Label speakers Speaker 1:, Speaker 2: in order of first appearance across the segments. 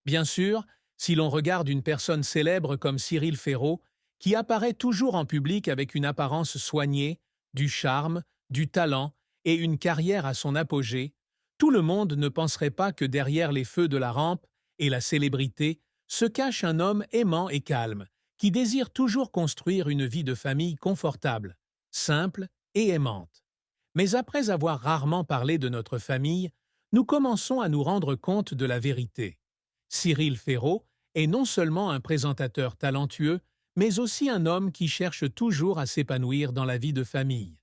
Speaker 1: Bien sûr, si l'on regarde une personne célèbre comme Cyril Ferraud, qui apparaît toujours en public avec une apparence soignée, du charme, du talent et une carrière à son apogée, tout le monde ne penserait pas que derrière les feux de la rampe et la célébrité se cache un homme aimant et calme, qui désire toujours construire une vie de famille confortable, simple et aimante. Mais après avoir rarement parlé de notre famille, nous commençons à nous rendre compte de la vérité. Cyril Ferraud est non seulement un présentateur talentueux, mais aussi un homme qui cherche toujours à s'épanouir dans la vie de famille.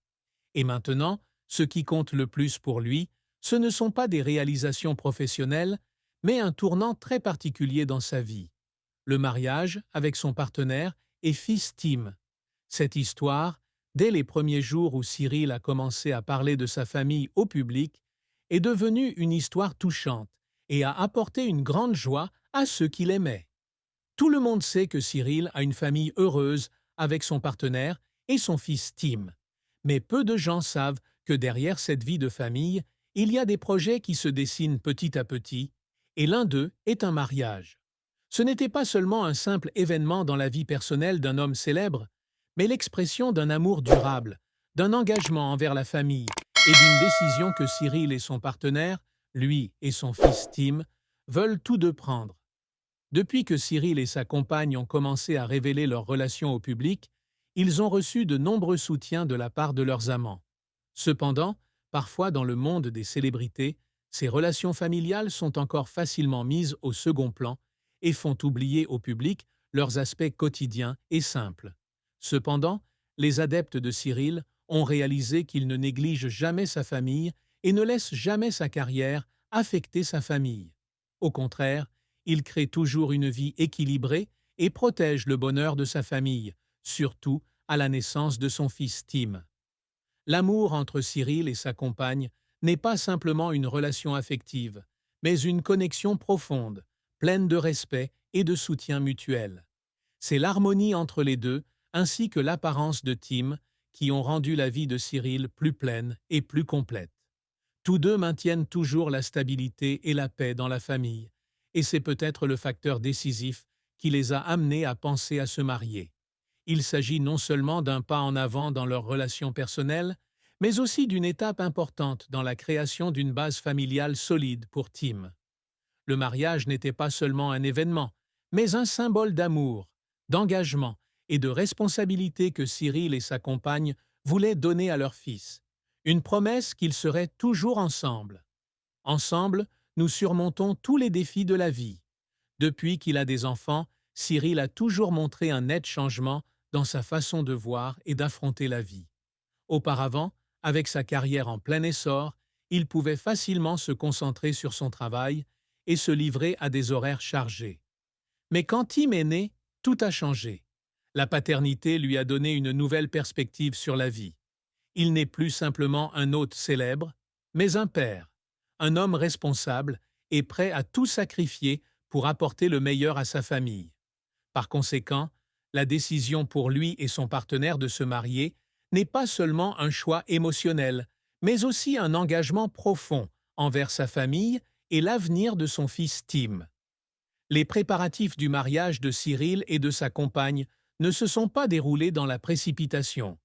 Speaker 1: Et maintenant, ce qui compte le plus pour lui, ce ne sont pas des réalisations professionnelles, mais un tournant très particulier dans sa vie. Le mariage avec son partenaire et fils Tim. Cette histoire, dès les premiers jours où Cyril a commencé à parler de sa famille au public, est devenue une histoire touchante et a apporté une grande joie à ceux qui l'aimaient. Tout le monde sait que Cyril a une famille heureuse avec son partenaire et son fils Tim. Mais peu de gens savent que derrière cette vie de famille, il y a des projets qui se dessinent petit à petit, et l'un d'eux est un mariage. Ce n'était pas seulement un simple événement dans la vie personnelle d'un homme célèbre, mais l'expression d'un amour durable, d'un engagement envers la famille et d'une décision que Cyril et son partenaire, lui et son fils Tim, veulent tous deux prendre. Depuis que Cyril et sa compagne ont commencé à révéler leur relation au public, ils ont reçu de nombreux soutiens de la part de leurs amants. Cependant, parfois dans le monde des célébrités, ces relations familiales sont encore facilement mises au second plan et font oublier au public leurs aspects quotidiens et simples. Cependant, les adeptes de Cyril ont réalisé qu'il ne néglige jamais sa famille et ne laisse jamais sa carrière affecter sa famille. Au contraire, il crée toujours une vie équilibrée et protège le bonheur de sa famille, surtout à la naissance de son fils Tim. L'amour entre Cyril et sa compagne n'est pas simplement une relation affective, mais une connexion profonde, pleine de respect et de soutien mutuel. C'est l'harmonie entre les deux, ainsi que l'apparence de Tim, qui ont rendu la vie de Cyril plus pleine et plus complète. Tous deux maintiennent toujours la stabilité et la paix dans la famille, et c'est peut-être le facteur décisif qui les a amenés à penser à se marier. Il s'agit non seulement d'un pas en avant dans leur relation personnelle, mais aussi d'une étape importante dans la création d'une base familiale solide pour Tim. Le mariage n'était pas seulement un événement, mais un symbole d'amour, d'engagement et de responsabilité que Cyril et sa compagne voulaient donner à leur fils. Une promesse qu'ils seraient toujours ensemble. Ensemble, nous surmontons tous les défis de la vie. Depuis qu'il a des enfants, Cyril a toujours montré un net changement dans sa façon de voir et d'affronter la vie. Auparavant, avec sa carrière en plein essor, il pouvait facilement se concentrer sur son travail et se livrer à des horaires chargés. Mais quand Tim est né, tout a changé. La paternité lui a donné une nouvelle perspective sur la vie. Il n'est plus simplement un hôte célèbre, mais un père, un homme responsable et prêt à tout sacrifier pour apporter le meilleur à sa famille. Par conséquent, la décision pour lui et son partenaire de se marier n'est pas seulement un choix émotionnel, mais aussi un engagement profond envers sa famille et l'avenir de son fils Tim. Les préparatifs du mariage de Cyril et de sa compagne ne se sont pas déroulés dans la précipitation.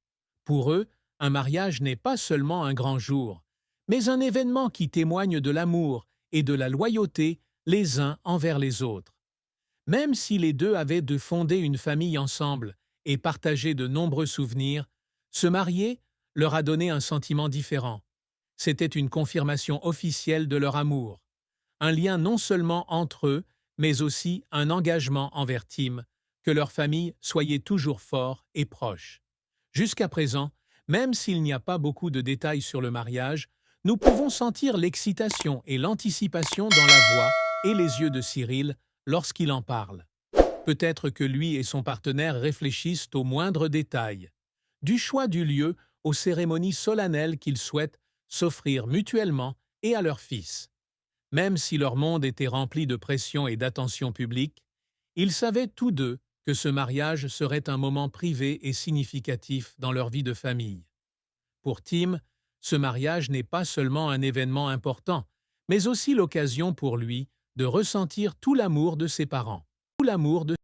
Speaker 1: Pour eux, un mariage n'est pas seulement un grand jour, mais un événement qui témoigne de l'amour et de la loyauté les uns envers les autres. Même si les deux avaient de fonder une famille ensemble et partager de nombreux souvenirs, se marier leur a donné un sentiment différent. C'était une confirmation officielle de leur amour, un lien non seulement entre eux, mais aussi un engagement envers Tim, que leur famille soyait toujours fort et proche. Jusqu'à présent, même s'il n'y a pas beaucoup de détails sur le mariage, nous pouvons sentir l'excitation et l'anticipation dans la voix et les yeux de Cyril lorsqu'il en parle. Peut-être que lui et son partenaire réfléchissent aux moindres détails, du choix du lieu aux cérémonies solennelles qu'ils souhaitent s'offrir mutuellement et à leur fils. Même si leur monde était rempli de pression et d'attention publique, ils savaient tous deux que ce mariage serait un moment privé et significatif dans leur vie de famille. Pour Tim, ce mariage n'est pas seulement un événement important, mais aussi l'occasion pour lui de ressentir tout l'amour de ses parents. Tout l'amour de